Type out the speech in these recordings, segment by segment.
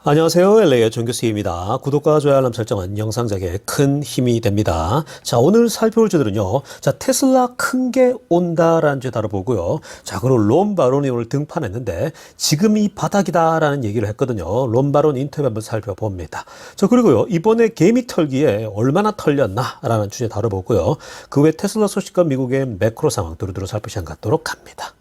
안녕하세요. LA의 정교수입니다. 구독과 좋아요 알람 설정은 영상 제작에 큰 힘이 됩니다. 자, 오늘 살펴볼 주들은요. 자, 테슬라 큰 게 온다라는 주제 다뤄보고요. 자, 그리고 론 바론이 오늘 등판했는데 지금이 바닥이다라는 얘기를 했거든요. 론 바론 인터뷰 한번 살펴봅니다. 자, 그리고요. 이번에 개미 털기에 얼마나 털렸나라는 주제 다뤄보고요. 그 외 테슬라 소식과 미국의 매크로 상황 두루두루 살피시간 갖도록 합니다.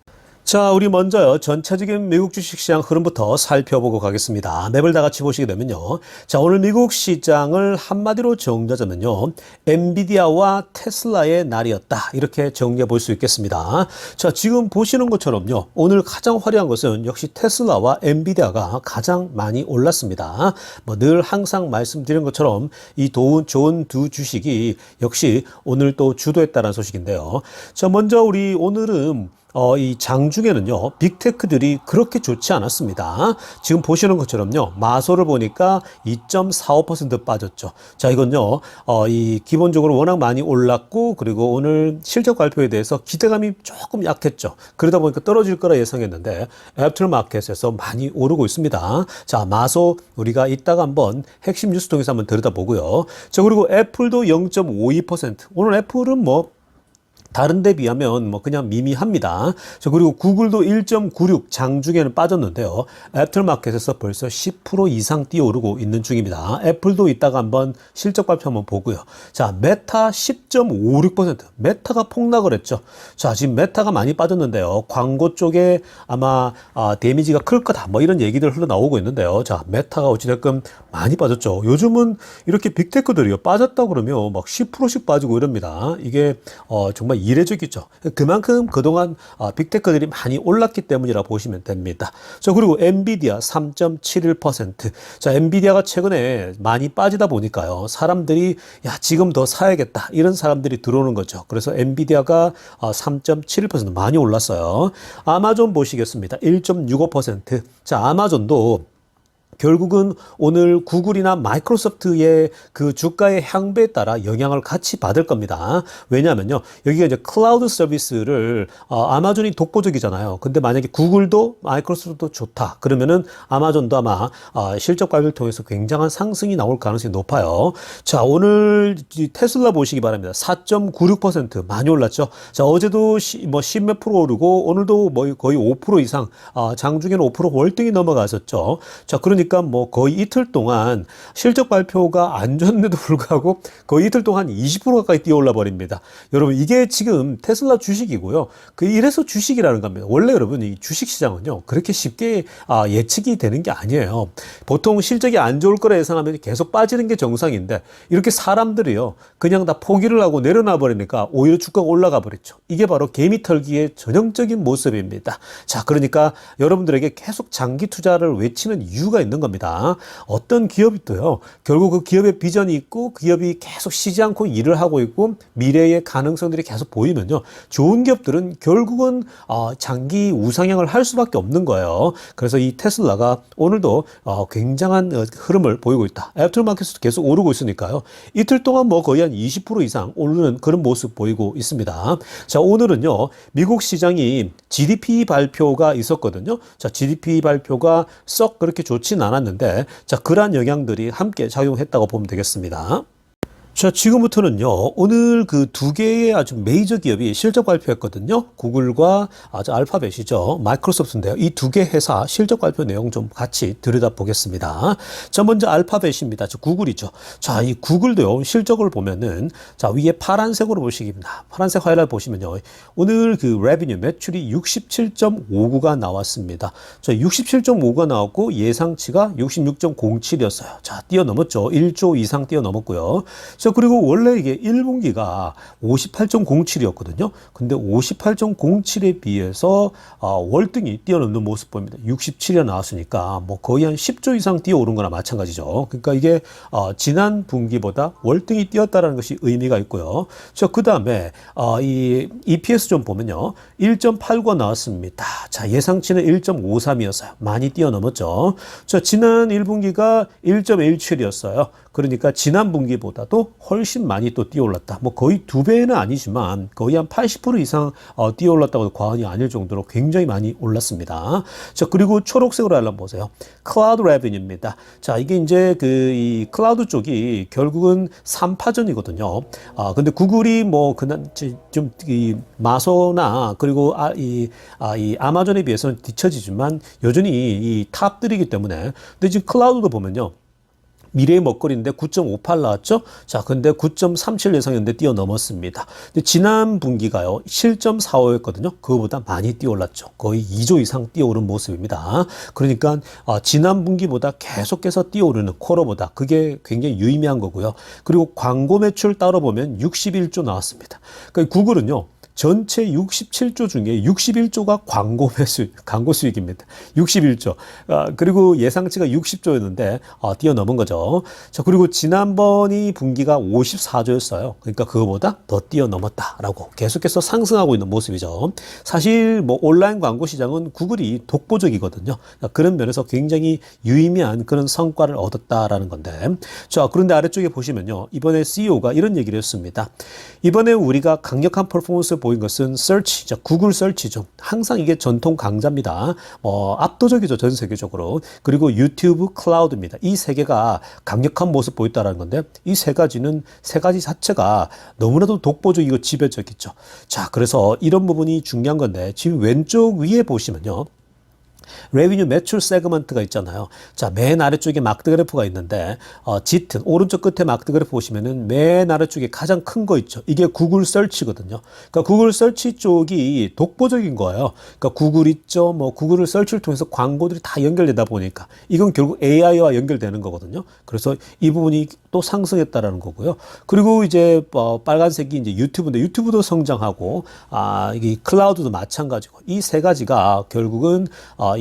자, 우리 먼저요. 전체적인 미국 주식시장 흐름부터 살펴보고 가겠습니다. 맵을 다 같이 보시게 되면요. 자, 오늘 미국 시장을 한마디로 정리하자면요. 엔비디아와 테슬라의 날이었다. 이렇게 정리해 볼 수 있겠습니다. 자, 지금 보시는 것처럼요. 오늘 가장 화려한 것은 역시 테슬라와 엔비디아가 가장 많이 올랐습니다. 뭐 늘 항상 말씀드린 것처럼 이 좋은 두 주식이 역시 오늘 또 주도했다는 소식인데요. 자, 먼저 우리 오늘은 이 장중에는요, 빅테크들이 그렇게 좋지 않았습니다. 지금 보시는 것처럼요, 마소를 보니까 2.45% 빠졌죠. 자, 이건요, 이 기본적으로 워낙 많이 올랐고, 그리고 오늘 실적 발표에 대해서 기대감이 조금 약했죠. 그러다 보니까 떨어질 거라 예상했는데, 애프터마켓에서 많이 오르고 있습니다. 자, 마소 우리가 이따가 한번 핵심 뉴스 통해서 한번 들여다보고요. 자, 그리고 애플도 0.52%. 오늘 애플은 뭐, 다른 데 비하면 뭐 그냥 미미합니다. 자, 그리고 구글도 1.96 장중에는 빠졌는데요. 애플마켓에서 벌써 10% 이상 뛰어오르고 있는 중입니다. 애플도 이따가 한번 실적 발표 한번 보고요. 자, 메타 10.56%. 메타가 폭락을 했죠. 자, 지금 메타가 많이 빠졌는데요. 광고 쪽에 아마 데미지가 클 거다. 뭐 이런 얘기들 흘러나오고 있는데요. 자, 메타가 어찌됐건 많이 빠졌죠. 요즘은 이렇게 빅테크들이요. 빠졌다 그러면 막 10%씩 빠지고 이럽니다. 이게 정말 이례적이죠. 그만큼 그동안 빅테크들이 많이 올랐기 때문이라 보시면 됩니다. 자, 그리고 엔비디아 3.71%. 자, 엔비디아가 최근에 많이 빠지다 보니까요. 사람들이 야, 지금 더 사야겠다. 이런 사람들이 들어오는 거죠. 그래서 엔비디아가 3.71% 많이 올랐어요. 아마존 보시겠습니다. 1.65%. 자, 아마존도 결국은 오늘 구글이나 마이크로소프트의 그 주가의 향배에 따라 영향을 같이 받을 겁니다. 왜냐하면요. 여기가 이제 클라우드 서비스를 아마존이 독보적이잖아요. 근데 만약에 구글도 마이크로소프트도 좋다. 그러면은 아마존도 아마 실적 발표를 통해서 굉장한 상승이 나올 가능성이 높아요. 자, 오늘 테슬라 보시기 바랍니다. 4.96% 많이 올랐죠. 자, 어제도 뭐 10몇 프로 오르고 오늘도 뭐 거의 5% 이상 장중에는 5% 월등히 넘어갔었죠. 자, 그러니까 뭐 거의 이틀 동안 실적 발표가 안 좋은데도 불구하고 거의 이틀 동안 20% 가까이 뛰어올라 버립니다. 여러분, 이게 지금 테슬라 주식이고요. 이래서 주식이라는 겁니다. 원래 여러분, 이 주식 시장은요, 그렇게 쉽게 예측이 되는 게 아니에요. 보통 실적이 안 좋을 거라 예상하면 계속 빠지는 게 정상인데, 이렇게 사람들이요, 그냥 다 포기를 하고 내려놔 버리니까 오히려 주가가 올라가 버렸죠. 이게 바로 개미 털기의 전형적인 모습입니다. 자, 그러니까 여러분들에게 계속 장기 투자를 외치는 이유가 있는 겁니다. 어떤 기업도요, 결국 그 기업의 비전이 있고 그 기업이 계속 쉬지 않고 일을 하고 있고 미래의 가능성들이 계속 보이면요, 좋은 기업들은 결국은 장기 우상향을 할 수밖에 없는 거예요. 그래서 이 테슬라가 오늘도 굉장한 흐름을 보이고 있다. 애프터마켓도 계속 오르고 있으니까요. 이틀 동안 뭐 거의 한 20% 이상 오르는 그런 모습 보이고 있습니다. 자, 오늘은요, 미국 시장이 GDP 발표가 있었거든요. 자, GDP 발표가 썩 그렇게 좋진 않았는데, 자, 그러한 영향들이 함께 작용했다고 보면 되겠습니다. 자, 지금부터는요, 오늘 그 두 개의 아주 메이저 기업이 실적 발표했거든요. 구글과 알파벳이죠. 마이크로소프트인데요. 이 두 개 회사 실적 발표 내용 좀 같이 들여다보겠습니다. 자, 먼저 알파벳입니다. 구글이죠. 자, 이 구글도요, 실적을 보면은, 자, 위에 파란색으로 보시기입니다. 파란색 하이라이트 보시면요, 오늘 그 레비뉴 매출이 67.59가 나왔습니다. 자, 67.5가 나왔고 예상치가 66.07이었어요. 자, 뛰어넘었죠. 1조 이상 뛰어넘었고요. 자, 그리고 원래 이게 1분기가 58.07이었거든요. 근데 58.07에 비해서 월등히 뛰어넘는 모습 보입니다. 67이 나왔으니까 뭐 거의 한 10조 이상 뛰어오른 거나 마찬가지죠. 그러니까 이게 지난 분기보다 월등히 뛰었다는 것이 의미가 있고요. 자, 그 다음에 이 EPS 좀 보면요, 1.89가 나왔습니다. 자, 예상치는 1.53이었어요. 많이 뛰어넘었죠. 자, 지난 1분기가 1.17이었어요. 그러니까 지난 분기보다도 훨씬 많이 또 뛰어올랐다. 뭐 거의 2배는 아니지만 거의 한 80% 이상 뛰어올랐다고 해도 과언이 아닐 정도로 굉장히 많이 올랐습니다. 자, 그리고 초록색으로 한번 보세요. 클라우드 레비뉴입니다. 자, 이게 이제 이 클라우드 쪽이 결국은 3파전이거든요. 근데 구글이 뭐 그날 좀 이 마소나 그리고 이 아마존에 비해서는 뒤처지지만 여전히 이 탑들이기 때문에. 근데 지금 클라우드도 보면요. 미래의 먹거리인데 9.58 나왔죠? 자, 근데 9.37 예상했는데 뛰어넘었습니다. 근데 지난 분기가요, 7.45였거든요. 그거보다 많이 뛰어올랐죠. 거의 2조 이상 뛰어오른 모습입니다. 그러니까, 지난 분기보다 계속해서 뛰어오르는 쿼터보다 그게 굉장히 유의미한 거고요. 그리고 광고 매출 따로 보면 61조 나왔습니다. 그러니까 구글은요, 전체 67조 중에 61조가 광고 수익입니다. 61조. 그리고 예상치가 60조였는데, 뛰어넘은 거죠. 자, 그리고 지난번이 분기가 54조였어요. 그러니까 그거보다 더 뛰어넘었다라고 계속해서 상승하고 있는 모습이죠. 사실 뭐 온라인 광고 시장은 구글이 독보적이거든요. 그러니까 그런 면에서 굉장히 유의미한 그런 성과를 얻었다라는 건데. 자, 그런데 아래쪽에 보시면요. 이번에 CEO가 이런 얘기를 했습니다. 이번에 우리가 강력한 퍼포먼스 보인 것은 서치, 구글 서치죠. 항상 이게 전통 강자입니다. 압도적이죠, 전 세계적으로. 그리고 유튜브 클라우드입니다. 이 세 개가 강력한 모습 보였다는 건데 이 세 가지 자체가 너무나도 독보적이고 지배적이죠. 자, 그래서 이런 부분이 중요한 건데 지금 왼쪽 위에 보시면요. 레비뉴 매출 세그먼트가 있잖아요. 자, 맨 아래쪽에 마크드 그래프가 있는데, 짙은, 오른쪽 끝에 마크드 그래프 보시면은 맨 아래쪽에 가장 큰 거 있죠. 이게 구글 서치거든요. 그러니까 구글 서치 쪽이 독보적인 거예요. 그러니까 구글 있죠. 뭐, 구글을 서치를 통해서 광고들이 다 연결되다 보니까 이건 결국 AI와 연결되는 거거든요. 그래서 이 부분이 또 상승했다라는 거고요. 그리고 이제, 빨간색이 이제 유튜브인데 유튜브도 성장하고, 이게 클라우드도 마찬가지고, 이 세 가지가 결국은,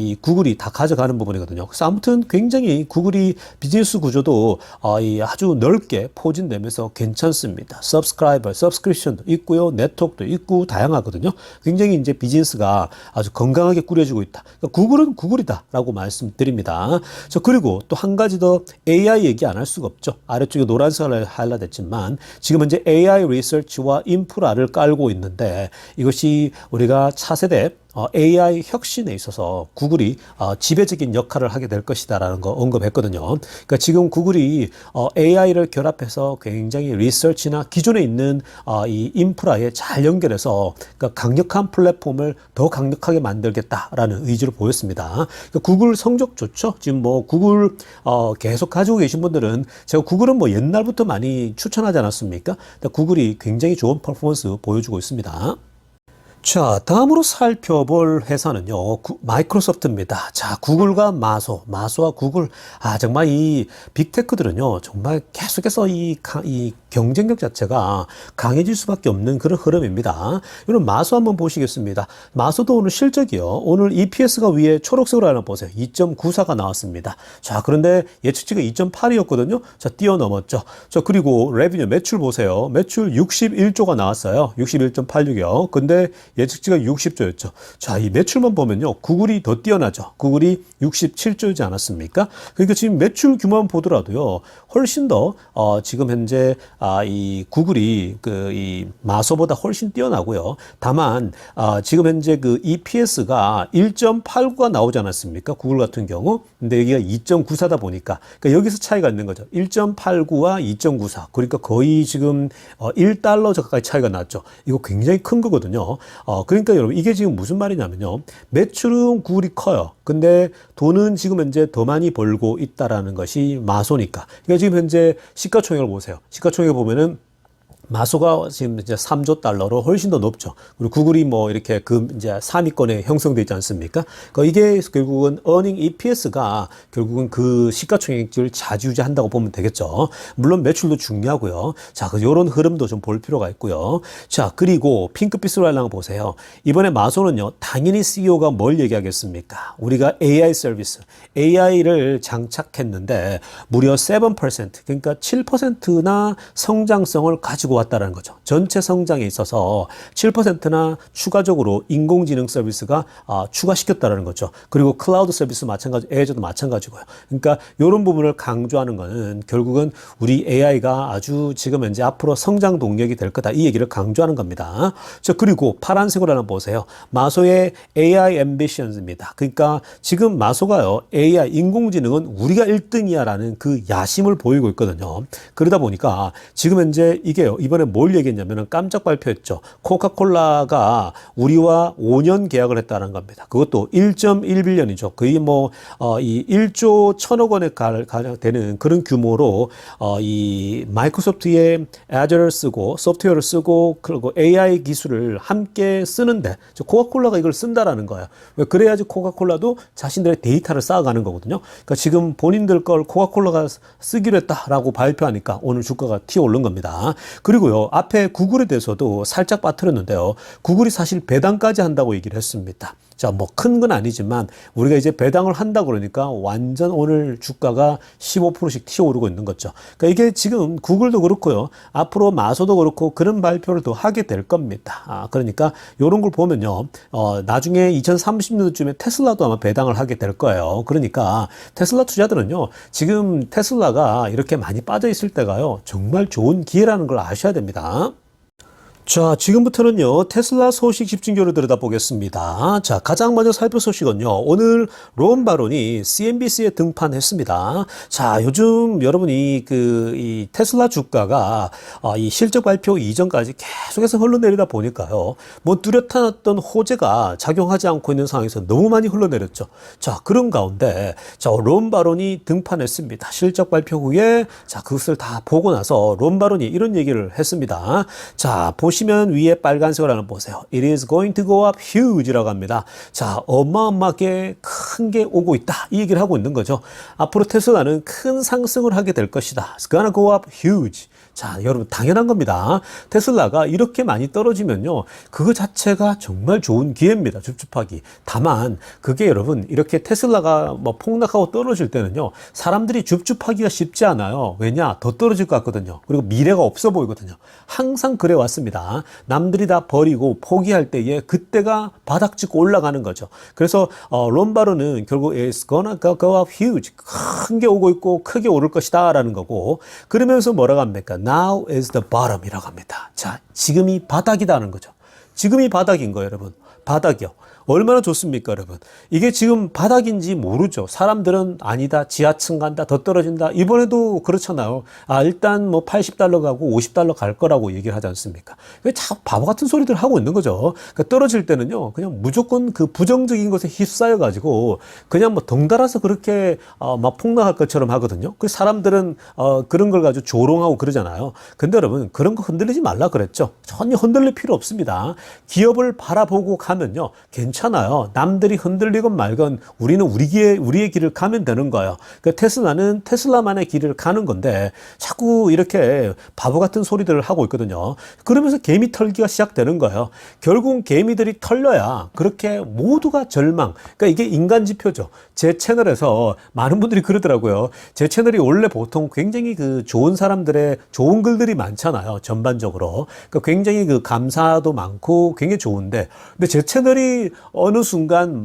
이 구글이 다 가져가는 부분이거든요. 그래서 아무튼 굉장히 구글이 비즈니스 구조도 아주 넓게 포진되면서 괜찮습니다. 서브스크립션도 있고요. 네트워크도 있고 다양하거든요. 굉장히 이제 비즈니스가 아주 건강하게 꾸려지고 있다. 그러니까 구글은 구글이다라고 말씀드립니다. 그리고 또 한 가지 더 AI 얘기 안 할 수가 없죠. 아래쪽에 노란색을 하이라이트했지만 지금 현재 AI 리서치와 인프라를 깔고 있는데 이것이 우리가 차세대 AI 혁신에 있어서 구글이 지배적인 역할을 하게 될 것이다라는 거 언급했거든요. 그러니까 지금 구글이 AI를 결합해서 굉장히 리서치나 기존에 있는 이 인프라에 잘 연결해서 그러니까 강력한 플랫폼을 더 강력하게 만들겠다라는 의지를 보였습니다. 그러니까 구글 성적 좋죠. 지금 뭐 구글 계속 가지고 계신 분들은 제가 구글은 뭐 옛날부터 많이 추천하지 않았습니까? 구글이 굉장히 좋은 퍼포먼스 보여주고 있습니다. 자, 다음으로 살펴볼 회사는요, 마이크로소프트입니다. 자, 구글과 마소와 구글. 정말 이 빅테크들은요, 정말 계속해서 이 경쟁력 자체가 강해질 수밖에 없는 그런 흐름입니다. 이런 마소 한번 보시겠습니다. 마소도 오늘 실적이요. 오늘 EPS가 위에 초록색으로 하나 보세요. 2.94가 나왔습니다. 자, 그런데 예측치가 2.8이었거든요. 자, 뛰어넘었죠. 자, 그리고 레비뉴 매출 보세요. 매출 61조가 나왔어요. 61.86이요. 근데 예측치가 60조였죠. 자, 이 매출만 보면요. 구글이 더 뛰어나죠. 구글이 67조이지 않았습니까? 그러니까 지금 매출 규모만 보더라도요. 훨씬 더, 지금 현재, 이 구글이 이 마소보다 훨씬 뛰어나고요. 다만, 지금 현재 그 EPS가 1.89가 나오지 않았습니까? 구글 같은 경우. 근데 여기가 2.94다 보니까. 그러니까 여기서 차이가 있는 거죠. 1.89와 2.94. 그러니까 거의 지금, 1달러 가까이 차이가 났죠. 이거 굉장히 큰 거거든요. 그러니까 여러분 이게 지금 무슨 말이냐면요. 매출은 구글이 커요. 근데 돈은 지금 현재 더 많이 벌고 있다라는 것이 마소니까. 그러니까 지금 현재 시가총액을 보세요. 시가총액을 보면은 마소가 지금 이제 3조 달러로 훨씬 더 높죠. 그리고 구글이 뭐 이렇게 이제 3위권에 형성되어 있지 않습니까? 그러니까 이게 결국은 earning EPS가 결국은 그 시가총액을 좌지우지한다고 보면 되겠죠. 물론 매출도 중요하고요. 자, 요런 흐름도 좀 볼 필요가 있고요. 자, 그리고 핑크빛으로 하려고 보세요. 이번에 마소는요, 당연히 CEO가 뭘 얘기하겠습니까? 우리가 AI 서비스, AI를 장착했는데 무려 7%, 그러니까 7%나 성장성을 가지고 가져왔다는 거죠. 전체 성장에 있어서 7%나 추가적으로 인공지능 서비스가 추가시켰다는 거죠. 그리고 클라우드 서비스 마찬가지, 애저도 마찬가지고요. 그러니까 이런 부분을 강조하는 거는 결국은 우리 AI가 아주 지금 현재 앞으로 성장 동력이 될 거다. 이 얘기를 강조하는 겁니다. 자, 그리고 파란색으로 한번 보세요. 마소의 AI Ambitions입니다. 그러니까 지금 마소가요, AI, 인공지능은 우리가 1등이야라는 그 야심을 보이고 있거든요. 그러다 보니까 지금 현재 이게요, 이번에 뭘 얘기했냐면 깜짝 발표했죠. 코카콜라가 우리와 5년 계약을 했다는 겁니다. 그것도 1.1빌리언이죠. 거의 이 1조 1천억 원에 가량 되는 그런 규모로 이 마이크로소프트의 Azure를 쓰고 소프트웨어를 쓰고 그리고 AI 기술을 함께 쓰는데 코카콜라가 이걸 쓴다라는 거예요. 그래야지 코카콜라도 자신들의 데이터를 쌓아가는 거거든요. 그러니까 지금 본인들 걸 코카콜라가 쓰기로 했다라고 발표하니까 오늘 주가가 튀어오른 겁니다. 그리고요, 앞에 구글에 대해서도 살짝 빠뜨렸는데요. 구글이 사실 배당까지 한다고 얘기를 했습니다. 자, 큰 건 아니지만 우리가 이제 배당을 한다 그러니까 완전 오늘 주가가 15%씩 튀어오르고 있는 거죠. 그러니까 이게 지금 구글도 그렇고요. 앞으로 마소도 그렇고 그런 발표를 더 하게 될 겁니다. 그러니까 이런 걸 보면요. 나중에 2030년도쯤에 테슬라도 아마 배당을 하게 될 거예요. 그러니까 테슬라 투자들은요. 지금 테슬라가 이렇게 많이 빠져 있을 때가요. 정말 좋은 기회라는 걸 아셔야 됩니다. 지금부터는요, 테슬라 소식 집중적으로 들여다보겠습니다. 자, 가장 먼저 살펴볼 소식은요, 오늘 론 바론이 CNBC에 등판했습니다. 자, 요즘 여러분이 이 테슬라 주가가 이 실적 발표 이전까지 계속해서 흘러내리다 보니까요, 뚜렷한 어떤 호재가 작용하지 않고 있는 상황에서 너무 많이 흘러내렸죠. 자, 그런 가운데, 론 바론이 등판했습니다. 실적 발표 후에, 그것을 다 보고 나서 론 바론이 이런 얘기를 했습니다. 자, 보시면 위에 빨간색으로 한번 보세요. It is going to go up huge라고 합니다. 자, 어마어마하게 큰 게 오고 있다. 이 얘기를 하고 있는 거죠. 앞으로 테슬라는 큰 상승을 하게 될 것이다. It's gonna go up huge. 자, 여러분 당연한 겁니다. 테슬라가 이렇게 많이 떨어지면요. 그거 자체가 정말 좋은 기회입니다. 줍줍하기. 다만 그게 여러분 이렇게 테슬라가 폭락하고 떨어질 때는요. 사람들이 줍줍하기가 쉽지 않아요. 왜냐? 더 떨어질 것 같거든요. 그리고 미래가 없어 보이거든요. 항상 그래 왔습니다. 남들이 다 버리고 포기할 때에 그때가 바닥 찍고 올라가는 거죠. 그래서 론 바론은 결국 it's gonna go up huge. 큰 게 오고 있고 크게 오를 것이다 라는 거고 그러면서 뭐라고 합니까? Now is the bottom 이라고 합니다. 자, 지금이 바닥이다는 거죠. 지금이 바닥인 거예요, 여러분. 바닥이요. 얼마나 좋습니까, 여러분? 이게 지금 바닥인지 모르죠. 사람들은 아니다, 지하층 간다, 더 떨어진다. 이번에도 그렇잖아요. 일단 $80 가고 $50 갈 거라고 얘기를 하지 않습니까? 왜 참 바보 같은 소리들 하고 있는 거죠. 그러니까 떨어질 때는요, 그냥 무조건 그 부정적인 것에 휩싸여가지고 그냥 덩달아서 그렇게 막 폭락할 것처럼 하거든요. 그 사람들은 그런 걸 가지고 조롱하고 그러잖아요. 근데 여러분, 그런 거 흔들리지 말라 그랬죠. 전혀 흔들릴 필요 없습니다. 기업을 바라보고 가면요, 괜찮아요. 남들이 흔들리건 말건 우리는 우리의 길을 가면 되는 거예요. 그러니까 테슬라는 테슬라만의 길을 가는 건데 자꾸 이렇게 바보 같은 소리들을 하고 있거든요. 그러면서 개미 털기가 시작되는 거예요. 결국 개미들이 털려야 그렇게 모두가 절망. 그러니까 이게 인간 지표죠. 제 채널에서 많은 분들이 그러더라고요. 제 채널이 원래 보통 굉장히 그 좋은 사람들의 좋은 글들이 많잖아요. 전반적으로. 그러니까 굉장히 그 감사도 많고 굉장히 좋은데 근데 제 채널이 어느 순간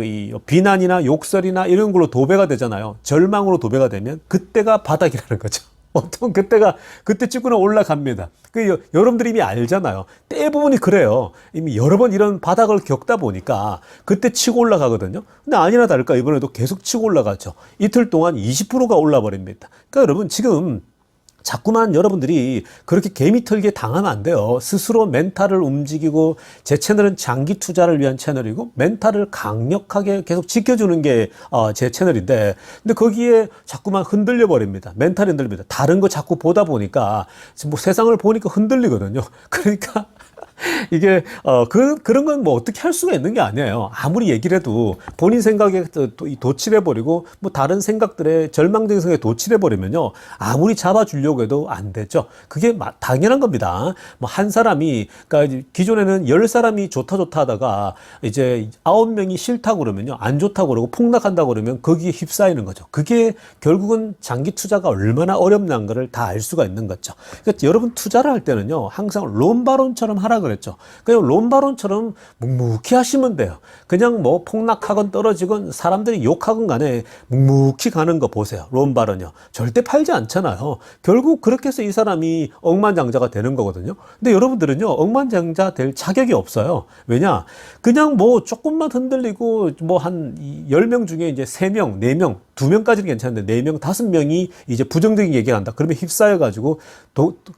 이 비난이나 욕설이나 이런 걸로 도배가 되잖아요. 절망으로 도배가 되면 그때가 바닥이라는 거죠. 보통 그때 찍고는 올라갑니다. 여러분들이 이미 알잖아요. 대부분이 그래요. 이미 여러 번 이런 바닥을 겪다 보니까 그때 치고 올라가거든요. 근데 아니나 다를까 이번에도 계속 치고 올라가죠. 이틀 동안 20%가 올라 버립니다. 그러니까 여러분 지금 자꾸만 여러분들이 그렇게 개미 털기에 당하면 안 돼요. 스스로 멘탈을 움직이고 제 채널은 장기 투자를 위한 채널이고 멘탈을 강력하게 계속 지켜주는 게 제 채널인데 근데 거기에 자꾸만 흔들려 버립니다. 멘탈이 흔들립니다. 다른 거 자꾸 보다 보니까 세상을 보니까 흔들리거든요. 그러니까 이게 그런 건 뭐 어떻게 할 수가 있는 게 아니에요. 아무리 얘기를 해도 본인 생각에 도취해 버리고 뭐 다른 생각들에 절망적인 생각에 도취해 버리면요. 아무리 잡아주려고 해도 안 되죠. 그게 당연한 겁니다. 뭐 한 사람이 그러니까 기존에는 10사람이 좋다 하다가 이제 9명이 싫다고 그러면요. 안 좋다고 그러고 폭락한다고 그러면 거기에 휩싸이는 거죠. 그게 결국은 장기 투자가 얼마나 어렵냐는 거를 다 알 수가 있는 거죠. 그러니까 여러분 투자를 할 때는요. 항상 론바론처럼 하라 그랬죠. 그냥 론바론처럼 묵묵히 하시면 돼요. 그냥 뭐 폭락하건 떨어지건 사람들이 욕하건 간에 묵묵히 가는 거 보세요. 론바론이요. 절대 팔지 않잖아요. 결국 그렇게 해서 이 사람이 억만장자가 되는 거거든요. 근데 여러분들은요. 억만장자 될 자격이 없어요. 왜냐? 그냥 뭐 조금만 흔들리고 뭐 한 10명 중에 이제 3명, 4명, 2명까지는 괜찮은데 4명, 5명이 이제 부정적인 얘기를 한다. 그러면 휩싸여가지고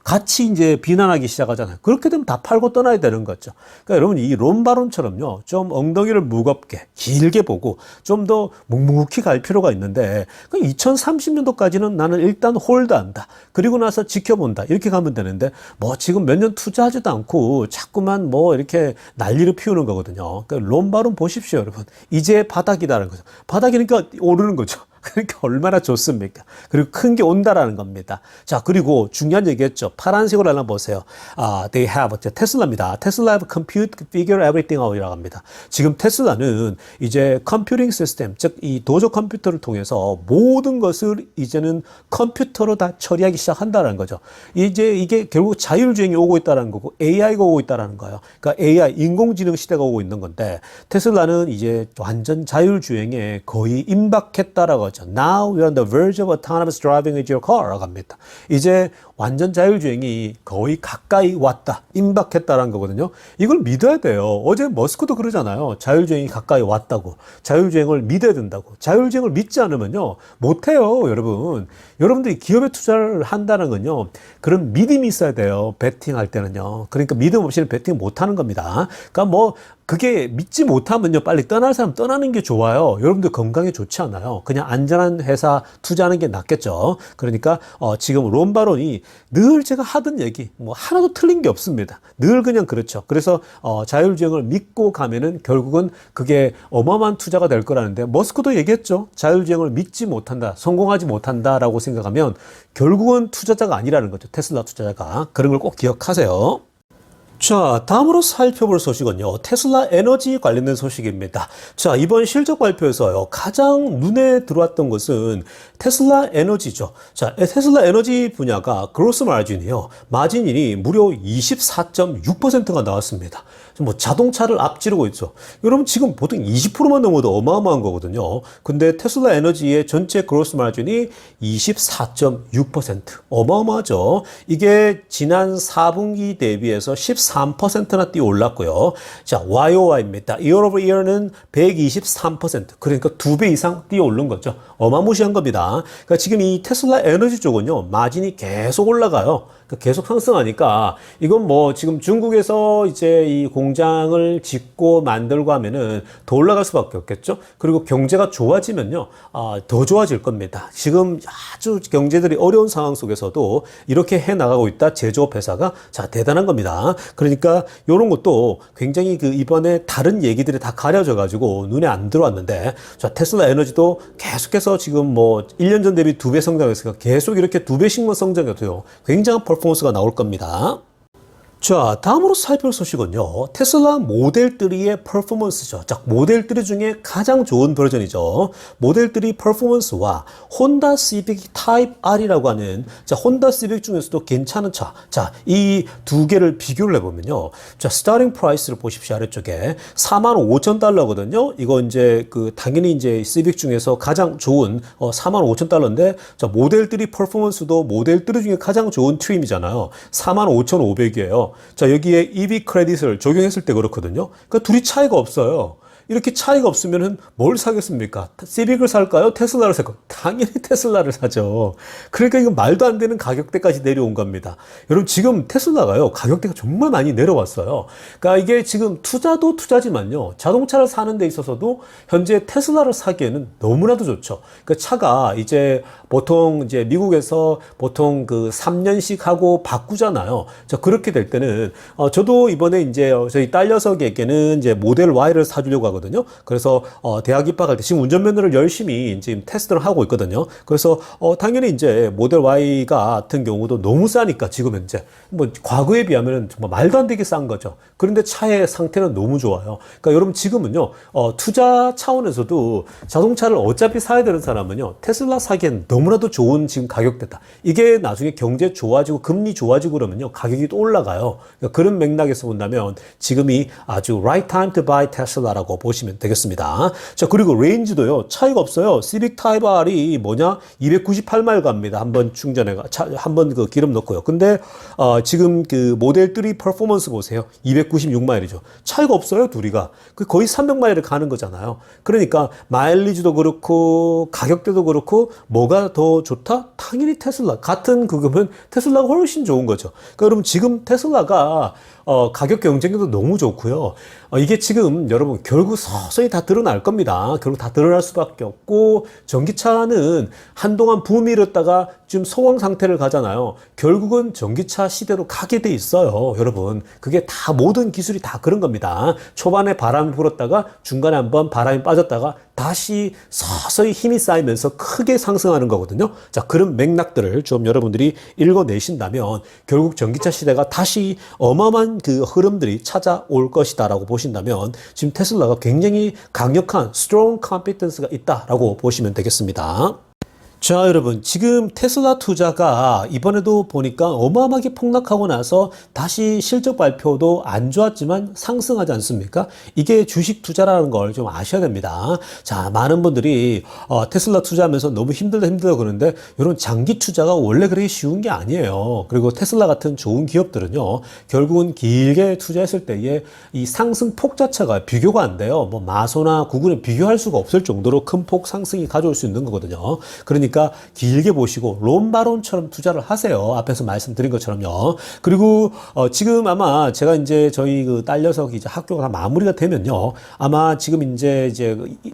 같이 이제 비난하기 시작하잖아요. 그렇게 되면 다 팔고 떠나야 되는 거죠. 그러니까 여러분 이 론바론처럼요. 좀 엉덩이를 무겁게 길게 보고 좀 더 묵묵히 갈 필요가 있는데 2030년도까지는 나는 일단 홀드한다. 그리고 나서 지켜본다. 이렇게 가면 되는데 뭐 지금 몇 년 투자하지도 않고 자꾸만 뭐 이렇게 난리를 피우는 거거든요. 그러니까 론바론 보십시오, 여러분. 이제 바닥이다라는 거죠. 바닥이니까 오르는 거죠. 그러니까 얼마나 좋습니까? 그리고 큰 게 온다라는 겁니다. 자, 그리고 중요한 얘기했죠. 파란색으로 하나 보세요. They have, 테슬라입니다. 테슬라 have compute, figure everything out이라고 합니다. 지금 테슬라는 이제 컴퓨팅 시스템, 즉 이 도적 컴퓨터를 통해서 모든 것을 이제는 컴퓨터로 다 처리하기 시작한다는 거죠. 이제 이게 결국 자율주행이 오고 있다는 거고 AI가 오고 있다는 거예요. 그러니까 AI, 인공지능 시대가 오고 있는 건데 테슬라는 이제 완전 자율주행에 거의 임박했다라고 하죠. Now we're on the verge of autonomous driving with your car라고 합니다. 이제 완전 자율주행이 거의 가까이 왔다, 임박했다라는 거거든요. 이걸 믿어야 돼요. 어제 머스크도 그러잖아요. 자율주행이 가까이 왔다고. 자율주행을 믿어야 된다고. 자율주행을 믿지 않으면요. 못해요, 여러분. 여러분들이 기업에 투자를 한다는 건요. 그런 믿음이 있어야 돼요. 베팅할 때는요. 그러니까 믿음 없이는 베팅 못하는 겁니다. 그러니까 뭐 그게 믿지 못하면요. 빨리 떠날 사람 떠나는 게 좋아요. 여러분들 건강에 좋지 않아요. 그냥 안전한 회사 투자하는 게 낫겠죠. 그러니까 지금 론바론이 늘 제가 하던 얘기 뭐 하나도 틀린 게 없습니다. 늘 그냥 그렇죠. 그래서 자율주행을 믿고 가면은 결국은 그게 어마어마한 투자가 될 거라는데 머스크도 얘기했죠. 자율주행을 믿지 못한다, 성공하지 못한다라고 생각하면 결국은 투자자가 아니라는 거죠. 테슬라 투자자가. 그런 걸 꼭 기억하세요. 자, 다음으로 살펴볼 소식은요. 테슬라 에너지 관련된 소식입니다. 자, 이번 실적 발표에서요. 가장 눈에 들어왔던 것은 테슬라 에너지죠. 자, 테슬라 에너지 분야가 그로스 마진이요. 마진이 무려 24.6%가 나왔습니다. 뭐 자동차를 앞지르고 있죠. 여러분 지금 보통 20%만 넘어도 어마어마한 거거든요. 근데 테슬라 에너지의 전체 그로스 마진이 24.6%. 어마어마하죠. 이게 지난 4분기 대비해서 13%나 뛰어 올랐고요. 자, YOY입니다. Year over year는 123%. 그러니까 2배 이상 뛰어 오른 거죠. 어마무시한 겁니다. 그러니까 지금 이 테슬라 에너지 쪽은요. 마진이 계속 올라가요. 계속 상승하니까 이건 뭐 지금 중국에서 이제 이 공장을 짓고 만들고 하면은 더 올라갈 수밖에 없겠죠. 그리고 경제가 좋아지면요, 더 좋아질 겁니다. 지금 아주 경제들이 어려운 상황 속에서도 이렇게 해 나가고 있다. 제조업 회사가 자 대단한 겁니다. 그러니까 이런 것도 굉장히 그 이번에 다른 얘기들이 다 가려져 가지고 눈에 안 들어왔는데 자 테슬라 에너지도 계속해서 지금 뭐 1년 전 대비 2배 성장했으니까 계속 이렇게 2배씩만 성장해도요. 굉장한 퍼포먼스가 나올 겁니다. 자, 다음으로 살펴볼 소식은요. 테슬라 모델 3의 퍼포먼스죠. 자, 모델 3 중에 가장 좋은 버전이죠. 모델 3 퍼포먼스와 혼다 시빅 타입 R이라고 하는 자, 혼다 시빅 중에서도 괜찮은 차. 자, 이 두 개를 비교를 해보면요. 자, 스타팅 프라이스를 보십시오. 아래쪽에 45,000달러거든요. 이거 이제 그 당연히 이제 시빅 중에서 가장 좋은 45,000달러인데 자, 모델 3 퍼포먼스도 모델 3 중에 가장 좋은 트림이잖아요. 45,500이에요. 자, 여기에 EV 크레딧을 적용했을 때 그렇거든요. 그러니까 둘이 차이가 없어요. 이렇게 차이가 없으면은 뭘 사겠습니까? 시빅을 살까요? 테슬라를 살까요? 당연히 테슬라를 사죠. 그러니까 이거 말도 안 되는 가격대까지 내려온 겁니다. 여러분 지금 테슬라가요 가격대가 정말 많이 내려왔어요. 그러니까 이게 지금 투자도 투자지만요 자동차를 사는 데 있어서도 현재 테슬라를 사기에는 너무나도 좋죠. 그러니까 차가 이제 보통 이제 미국에서 보통 그 3년씩 하고 바꾸잖아요. 자, 그렇게 될 때는 저도 이번에 이제 저희 딸 녀석에게는 이제 모델 Y를 사주려고 하거든요. 그래서 대학 입학할 때 지금 운전면허를 열심히 지금 테스트를 하고 있거든요. 그래서 당연히 이제 모델 Y 같은 경우도 너무 싸니까 지금 현재 뭐 과거에 비하면 정말 말도 안 되게 싼 거죠. 그런데 차의 상태는 너무 좋아요. 그러니까 여러분 지금은요 투자 차원에서도 자동차를 어차피 사야 되는 사람은요 테슬라 사기엔 너무나도 좋은 지금 가격대다. 이게 나중에 경제 좋아지고 금리 좋아지고 그러면요 가격이 또 올라가요. 그러니까 그런 맥락에서 본다면 지금이 아주 right time to buy 테슬라라고 보시면 되겠습니다. 자, 그리고 레인지도요 차이가 없어요. 시빅 타입 R이 뭐냐 298마일 갑니다. 한번 충전해가 한번 그 기름 넣고요. 근데 지금 그 모델 3 퍼포먼스 보세요. 296마일이죠. 차이가 없어요 둘이가. 거의 300마일을 가는 거잖아요. 그러니까 마일리지도 그렇고 가격대도 그렇고 뭐가 더 좋다? 당연히 테슬라. 같은 그거면 테슬라가 훨씬 좋은 거죠. 그러니까 여러분 지금 테슬라가 가격 경쟁력도 너무 좋고요. 이게 지금 여러분 결국 서서히 다 드러날 겁니다. 결국 다 드러날 수밖에 없고 전기차는 한동안 붐이 일었다가 지금 소강 상태를 가잖아요. 결국은 전기차 시대로 가게 돼 있어요. 여러분 그게 다 모든 기술이 다 그런 겁니다. 초반에 바람이 불었다가 중간에 한번 바람이 빠졌다가 다시 서서히 힘이 쌓이면서 크게 상승하는 거거든요. 자, 그런 맥락들을 좀 여러분들이 읽어내신다면 결국 전기차 시대가 다시 어마어마한 그 흐름들이 찾아올 것이다라고 보신다면 지금 테슬라가 굉장히 강력한 strong competence가 있다라고 보시면 되겠습니다. 자, 여러분 지금 테슬라 투자가 이번에도 보니까 어마어마하게 폭락하고 나서 다시 실적 발표도 안 좋았지만 상승하지 않습니까? 이게 주식 투자라는 걸 좀 아셔야 됩니다. 자, 많은 분들이 테슬라 투자하면서 너무 힘들다 그러는데 여러분 장기 투자가 원래 그렇게 쉬운 게 아니에요. 그리고 테슬라 같은 좋은 기업들은요 결국은 길게 투자했을 때에 이 상승폭 자체가 비교가 안 돼요. 뭐 마소나 구글에 비교할 수가 없을 정도로 큰 폭 상승이 가져올 수 있는 거거든요. 그러니까 길게 보시고 롬바론처럼 투자를 하세요. 앞에서 말씀드린 것처럼요. 그리고 지금 아마 제가 이제 저희 그 딸 녀석이 이제 학교가 다 마무리가 되면요. 아마 지금 이제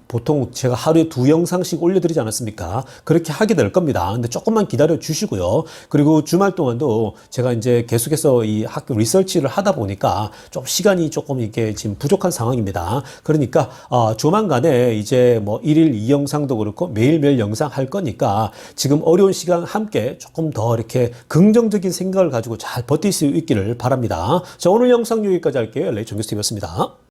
보통 제가 하루에 2영상씩 올려드리지 않았습니까? 그렇게 하게 될 겁니다. 근데 조금만 기다려 주시고요. 그리고 주말 동안도 제가 이제 계속해서 이 학교 리서치를 하다 보니까 좀 시간이 조금 이게 지금 부족한 상황입니다. 그러니까 조만간에 이제 뭐 1일 2영상도 그렇고 매일매일 영상 할 거니까 지금 어려운 시간 함께 조금 더 이렇게 긍정적인 생각을 가지고 잘 버틸 수 있기를 바랍니다. 자, 오늘 영상 여기까지 할게요. 레이청교수님이었습니다.